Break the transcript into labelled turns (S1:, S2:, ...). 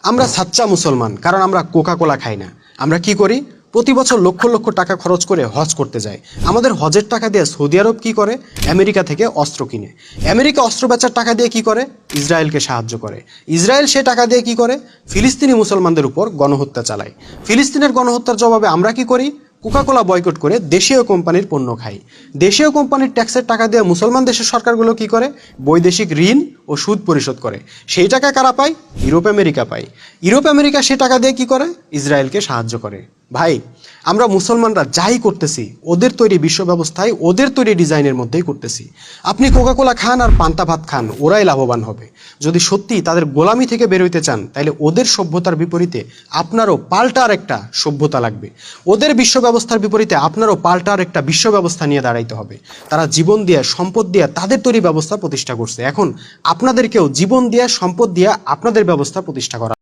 S1: আমরা সাচ্চা মুসলমান, কারণ আমরা কোকা কোলা খাই না। আমরা কি করি? প্রতি বছর লক্ষ লক্ষ টাকা খরচ করে হজ করতে যাই। আমাদের হজের টাকা দিয়ে সৌদি আরব কি করে? আমেরিকা থেকে অস্ত্র কিনে। আমেরিকা অস্ত্র বেচার টাকা দিয়ে কি করে? ইসরায়েলকে সাহায্য করে। ইসরায়েল সে টাকা দিয়ে কি করে? ফিলিস্তিনি মুসলমানদের উপর গণহত্যা চালায়। ফিলিস্তিনের গণহত্যার জবাবে আমরা কি করি? কোকা কোলা বয়কট করে দেশীয় কোম্পানির পণ্য খাই। দেশীয় কোম্পানির ট্যাক্সের টাকা দিয়ে মুসলমান দেশের সরকারগুলো কি করে? বৈদেশিক ঋণ ও সুদ পরিশোধ করে। সেই টাকা কারা পায়? ইউরোপ আমেরিকা পায়। ইউরোপ আমেরিকা সে টাকা দিয়ে কি করে? ইসরায়েলকে সাহায্য করে। ভাই, আমরা মুসলমানরা যাই করতেছি ওদের তৈরি বিশ্ব ব্যবস্থায়, ওদের তৈরি ডিজাইনের মধ্যেই করতেছি। আপনি কোকা কোলা খান আর পান্তা ভাত খান, ওরাই লাভবান হবে। যদি সত্যি তাদের গোলামি থেকে বের হইতে চান, তাহলে ওদের সভ্যতার বিপরীতে আপনারও পাল্টার একটা সভ্যতা লাগবে। ওদের বিশ্ব ব্যবস্থার বিপরীতে আপনারও পাল্টার একটা বিশ্ব ব্যবস্থা নিয়ে দাঁড়াইতে হবে। তারা জীবন দিয়ে, সম্পদ দিয়ে তাদের তৈরি ব্যবস্থা প্রতিষ্ঠা করছে। এখন আপনাদেরকেও জীবন দিয়ে, সম্পদ দিয়ে আপনাদের ব্যবস্থা প্রতিষ্ঠা করা।